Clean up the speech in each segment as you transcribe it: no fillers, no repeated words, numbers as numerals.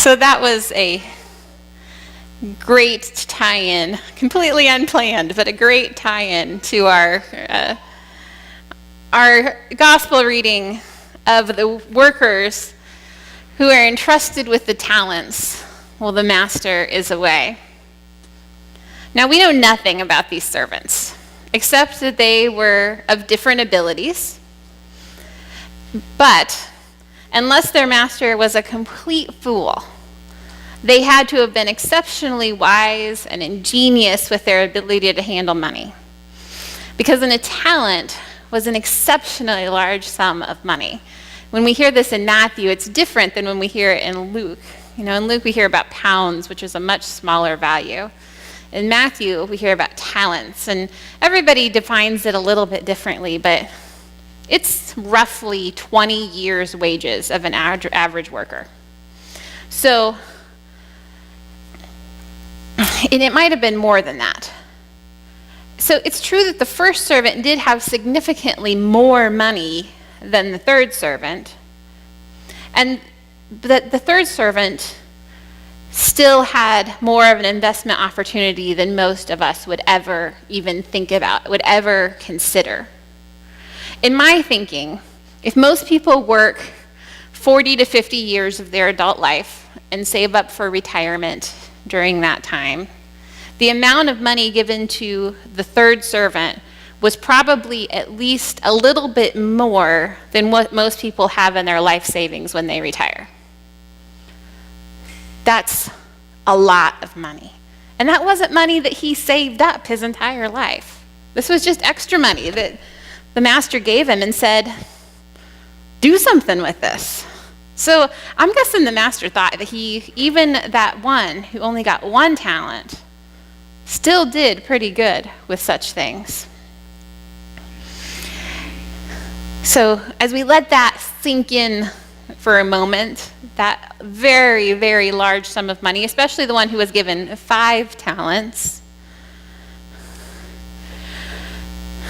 So that was a great tie-in, completely unplanned, but a great tie-in to our gospel reading of the workers who are entrusted with the talents while the master is away. Now, we know nothing about these servants, except that they were of different abilities. But unless their master was a complete fool, they had to have been exceptionally wise and ingenious with their ability to handle money. Because a talent was an exceptionally large sum of money. When we hear this in Matthew, it's different than when we hear it in Luke. You know, in Luke we hear about pounds, which is a much smaller value. In Matthew, we hear about talents, and everybody defines it a little bit differently, but it's roughly 20 years' wages of an average worker. So, and it might have been more than that. So it's true that the first servant did have significantly more money than the third servant, and that the third servant still had more of an investment opportunity than most of us would ever even think about, would ever consider. In my thinking, if most people work 40 to 50 years of their adult life and save up for retirement during that time, the amount of money given to the third servant was probably at least a little bit more than what most people have in their life savings when they retire. That's a lot of money. And that wasn't money that he saved up his entire life. This was just extra money that the master gave him and said, do something with this. So I'm guessing the master thought that even that one who only got one talent, still did pretty good with such things. So as we let that sink in for a moment, that very, very large sum of money, especially the one who was given 5 talents,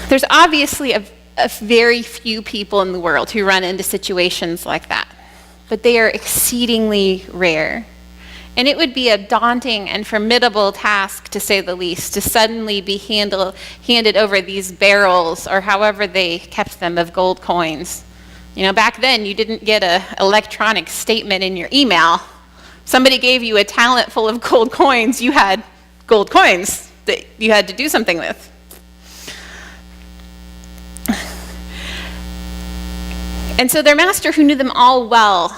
there's obviously a very few people in the world who run into situations like that, but they are exceedingly rare. And it would be a daunting and formidable task, to say the least, to suddenly be handed over these barrels, or however they kept them, of gold coins. You know, back then you didn't get an electronic statement in your email. Somebody gave you a talent full of gold coins, you had gold coins that you had to do something with. And so their master, who knew them all well,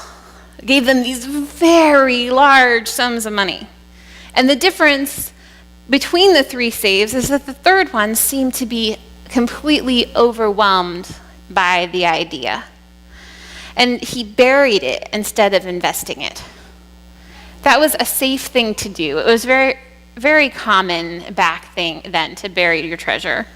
gave them these very large sums of money. And the difference between the 3 saves is that the third one seemed to be completely overwhelmed by the idea. And he buried it instead of investing it. That was a safe thing to do. It was very, very common back then to bury your treasure.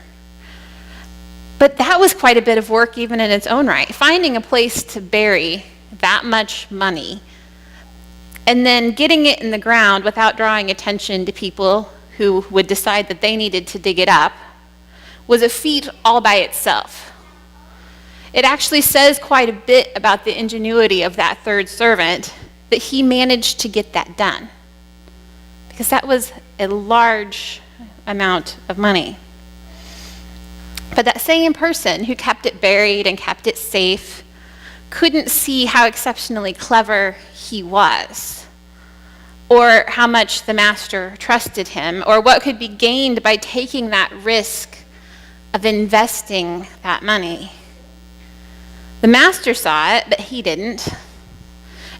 But that was quite a bit of work even in its own right. Finding a place to bury that much money and then getting it in the ground without drawing attention to people who would decide that they needed to dig it up was a feat all by itself. It actually says quite a bit about the ingenuity of that third servant that he managed to get that done, because that was a large amount of money. But that same person who kept it buried and kept it safe couldn't see how exceptionally clever he was, or how much the master trusted him, or what could be gained by taking that risk of investing that money. The master saw it, but he didn't.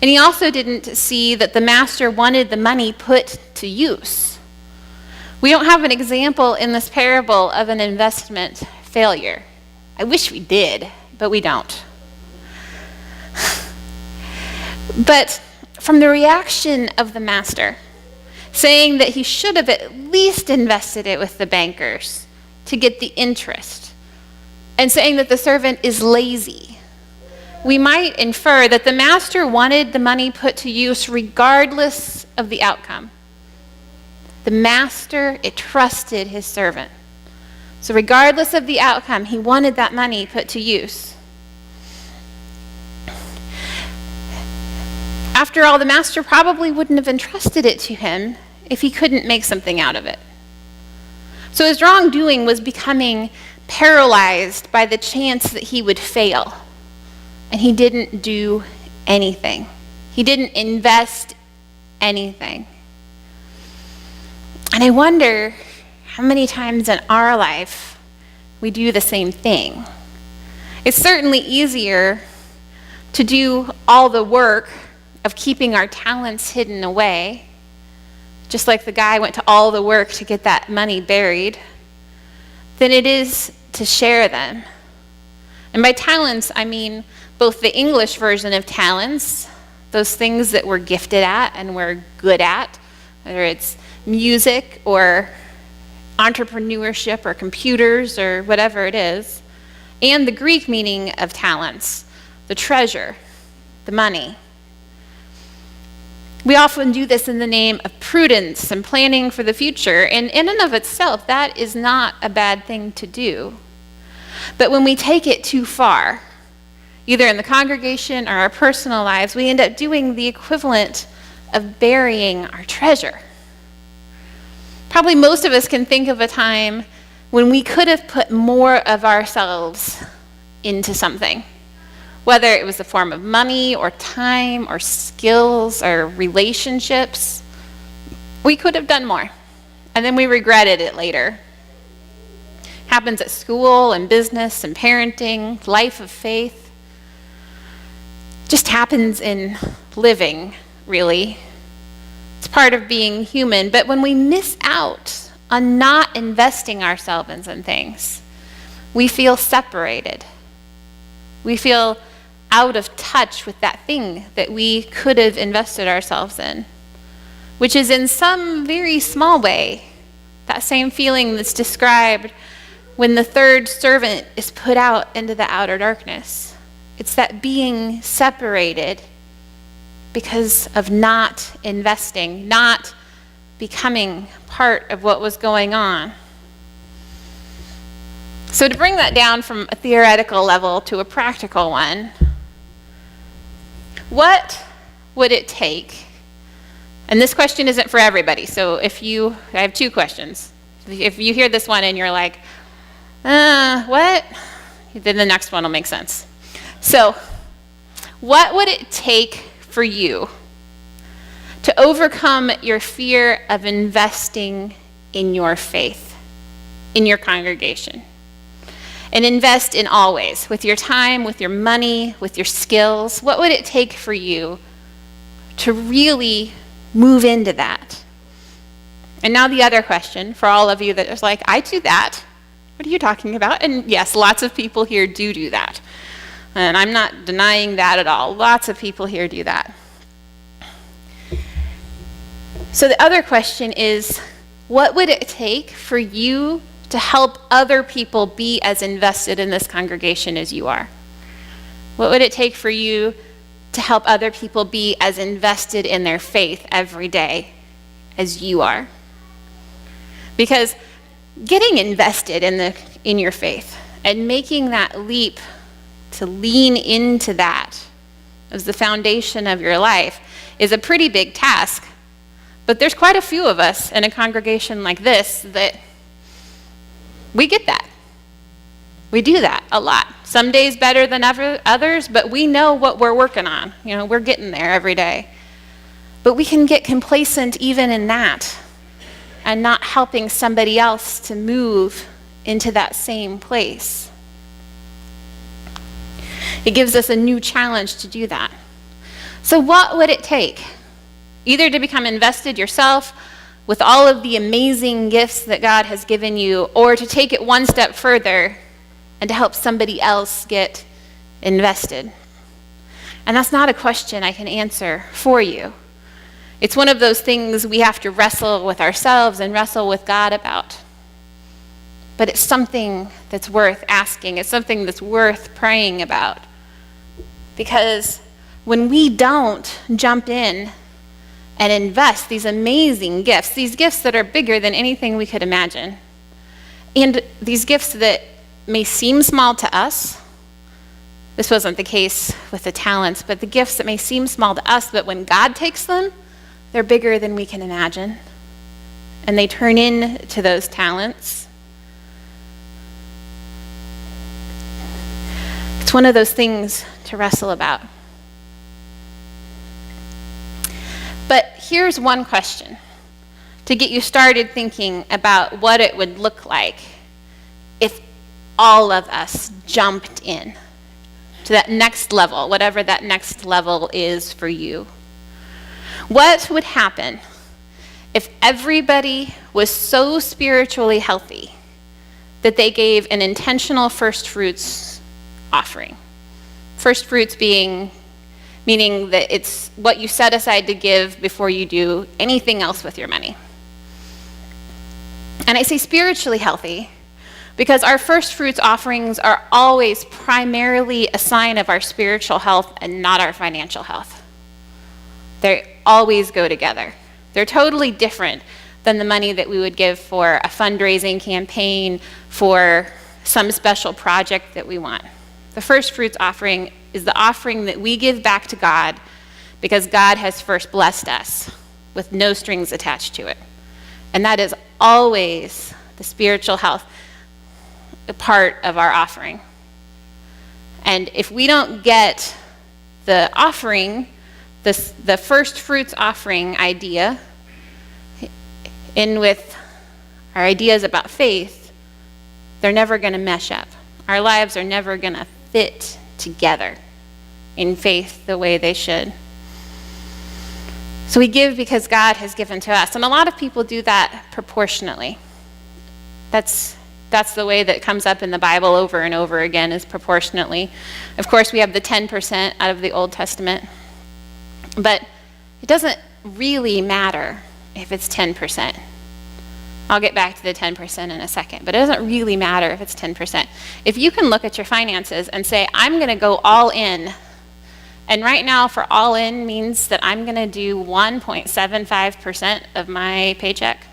And he also didn't see that the master wanted the money put to use. We don't have an example in this parable of an investment failure. I wish we did, but we don't. But from the reaction of the master, saying that he should have at least invested it with the bankers to get the interest, and saying that the servant is lazy, we might infer that the master wanted the money put to use regardless of the outcome. The master trusted his servant. So regardless of the outcome, he wanted that money put to use. After all, the master probably wouldn't have entrusted it to him if he couldn't make something out of it. So his wrongdoing was becoming paralyzed by the chance that he would fail. And he didn't do anything. He didn't invest anything. And I wonder how many times in our life we do the same thing. It's certainly easier to do all the work of keeping our talents hidden away, just like the guy went to all the work to get that money buried, than it is to share them. And by talents, I mean both the English version of talents, those things that we're gifted at and we're good at, whether it's music or entrepreneurship or computers or whatever it is, and the Greek meaning of talents, the treasure, the money. We often do this in the name of prudence and planning for the future, and in and of itself, that is not a bad thing to do. But when we take it too far, either in the congregation or our personal lives, we end up doing the equivalent of burying our treasure. Probably most of us can think of a time when we could have put more of ourselves into something, whether it was a form of money or time or skills or relationships. We could have done more, and then we regretted it later. Happens at school and business and parenting, life of faith. Just happens in living, really. It's part of being human. But when we miss out on not investing ourselves in some things, we feel separated. We feel out of touch with that thing that we could have invested ourselves in, which is in some very small way that same feeling that's described when the third servant is put out into the outer darkness. It's that being separated because of not investing, not becoming part of what was going on. So to bring that down from a theoretical level to a practical one, what would it take? And this question isn't for everybody, so I have two questions. If you hear this one and you're like, what? Then the next one will make sense. So, what would it take for you to overcome your fear of investing in your faith, in your congregation? And invest in all ways, with your time, with your money, with your skills. What would it take for you to really move into that? And now the other question for all of you that is like, I do that. What are you talking about? And yes, lots of people here do that. And I'm not denying that at all. Lots of people here do that. So the other question is, what would it take for you to help other people be as invested in this congregation as you are? What would it take for you to help other people be as invested in their faith every day as you are? Because getting invested in your faith and making that leap to lean into that as the foundation of your life is a pretty big task. But there's quite a few of us in a congregation like this that we get that. We do that a lot. Some days better than others, but we know what we're working on. We're getting there every day. But we can get complacent even in that and not helping somebody else to move into that same place. It gives us a new challenge to do that. So what would it take? Either to become invested yourself with all of the amazing gifts that God has given you, or to take it one step further and to help somebody else get invested. And that's not a question I can answer for you. It's one of those things we have to wrestle with ourselves and wrestle with God about. But it's something that's worth asking. It's something that's worth praying about. Because when we don't jump in and invest these amazing gifts, these gifts that are bigger than anything we could imagine, and these gifts that may seem small to us, This wasn't the case with the talents, but the gifts that may seem small to us, but when God takes them, they're bigger than we can imagine. And they turn into those talents. It's one of those things to wrestle about. But here's one question to get you started thinking about what it would look like if all of us jumped in to that next level, whatever that next level is for you. What would happen if everybody was so spiritually healthy that they gave an intentional first fruits offering? First fruits meaning that it's what you set aside to give before you do anything else with your money. And I say spiritually healthy because our first fruits offerings are always primarily a sign of our spiritual health and not our financial health. They always go together. They're totally different than the money that we would give for a fundraising campaign, for some special project that we want. The first fruits offering is the offering that we give back to God because God has first blessed us with no strings attached to it. And that is always the spiritual health part of our offering. And if we don't get the offering, the first fruits offering idea in with our ideas about faith, they're never going to mesh up. Our lives are never going to fit together in faith the way they should. So we give because God has given to us. And a lot of people do that proportionately. That's the way that comes up in the Bible over and over again, is proportionately. Of course, we have the 10% out of the Old Testament. But it doesn't really matter if it's 10%. I'll get back to the 10% in a second, but it doesn't really matter if it's 10%. If you can look at your finances and say, I'm going to go all in, and right now for all in means that I'm going to do 1.75% of my paycheck.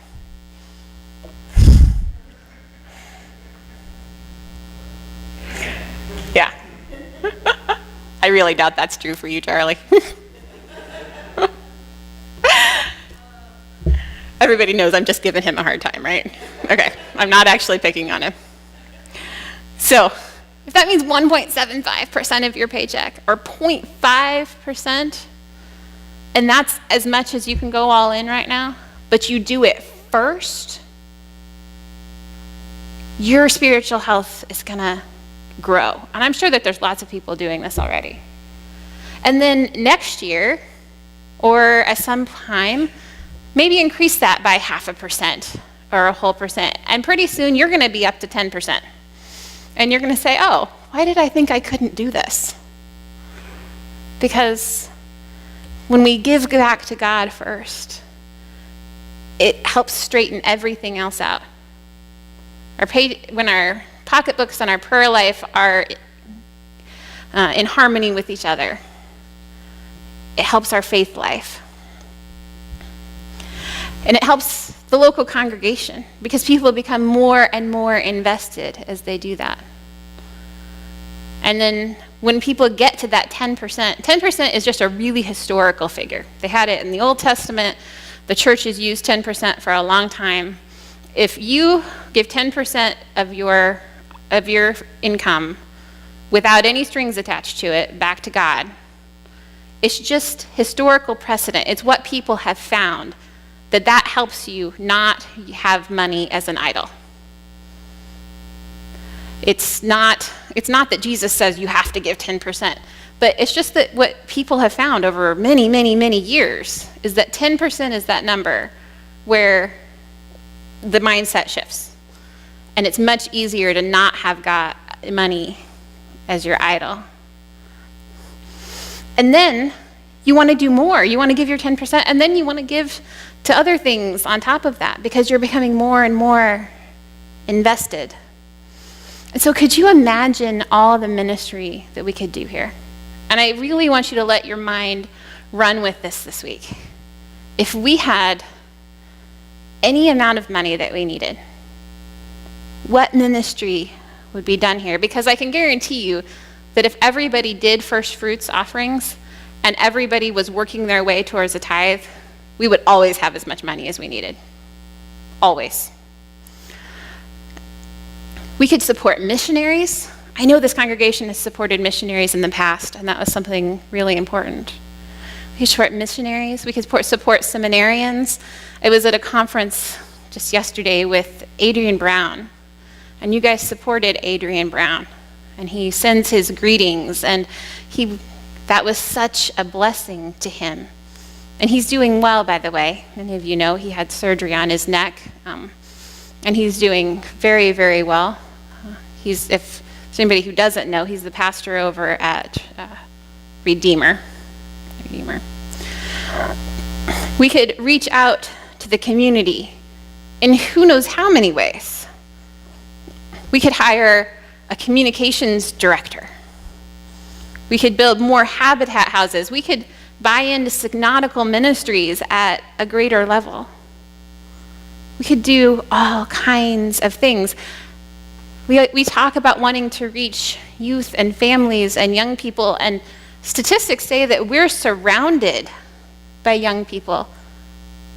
Yeah. I really doubt that's true for you, Charlie. Everybody knows I'm just giving him a hard time, right? Okay, I'm not actually picking on him. So, if that means 1.75% of your paycheck, or 0.5%, and that's as much as you can go all in right now, but you do it first, your spiritual health is going to grow. And I'm sure that there's lots of people doing this already. And then next year, or at some time, maybe increase that by 0.5% or a whole percent. And pretty soon you're going to be up to 10%. And you're going to say, oh, why did I think I couldn't do this? Because when we give back to God first, it helps straighten everything else out. When our pocketbooks and our prayer life are in harmony with each other, it helps our faith life. And it helps the local congregation because people become more and more invested as they do that. And then when people get to that 10%, 10% is just a really historical figure. They had it in the Old Testament. The church has used 10% for a long time. If you give 10% of your income without any strings attached to it back to God, it's just historical precedent. It's what people have found, that helps you not have money as an idol. It's not that Jesus says you have to give 10%, but it's just that what people have found over many, many, many years is that 10% is that number where the mindset shifts. And it's much easier to not have God money as your idol. And then you want to do more. You want to give your 10%, and then you want to give to other things on top of that because you're becoming more and more invested. And so could you imagine all the ministry that we could do here? And I really want you to let your mind run with this week. If we had any amount of money that we needed, what ministry would be done here? Because I can guarantee you that if everybody did first fruits offerings and everybody was working their way towards a tithe, we would always have as much money as we needed. Always. We could support missionaries. I know this congregation has supported missionaries in the past, and that was something really important. We could support missionaries. We could support seminarians. I was at a conference just yesterday with Adrian Brown, and you guys supported Adrian Brown, and he sends his greetings, and that was such a blessing to him. And he's doing well, by the way. Many of you know he had surgery on his neck, and he's doing very, very well. If there's anybody who doesn't know, he's the pastor over at Redeemer. We could reach out to the community in who knows how many ways. We could hire a communications director. We could build more habitat houses. We could buy into Signautical Ministries at a greater level. We could do all kinds of things. We talk about wanting to reach youth and families and young people, and statistics say that we're surrounded by young people.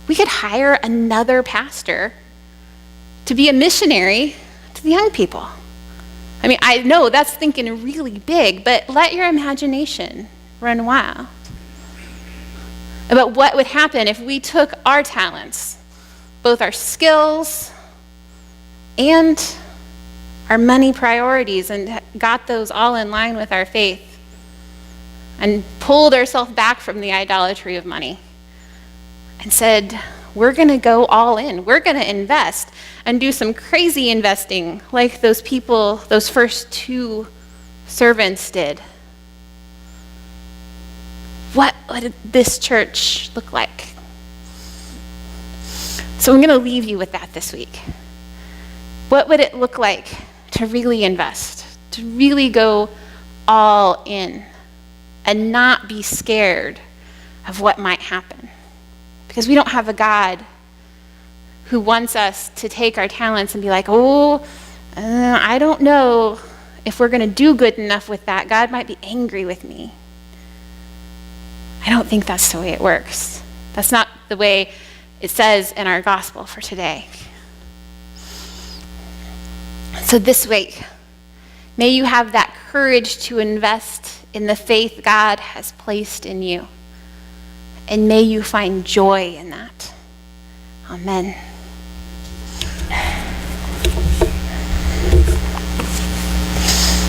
We could hire another pastor to be a missionary to the young people. I mean, I know that's thinking really big, but let your imagination run wild about what would happen if we took our talents, both our skills and our money priorities, and got those all in line with our faith and pulled ourselves back from the idolatry of money and said, we're going to go all in. We're going to invest and do some crazy investing like those people, those first two servants did. What would this church look like? So I'm going to leave you with that this week. What would it look like to really invest, to really go all in and not be scared of what might happen? Because we don't have a God who wants us to take our talents and be like, I don't know if we're going to do good enough with that. God might be angry with me. I don't think that's the way it works. That's not the way it says in our gospel for today. So this week, may you have that courage to invest in the faith God has placed in you. And may you find joy in that. Amen.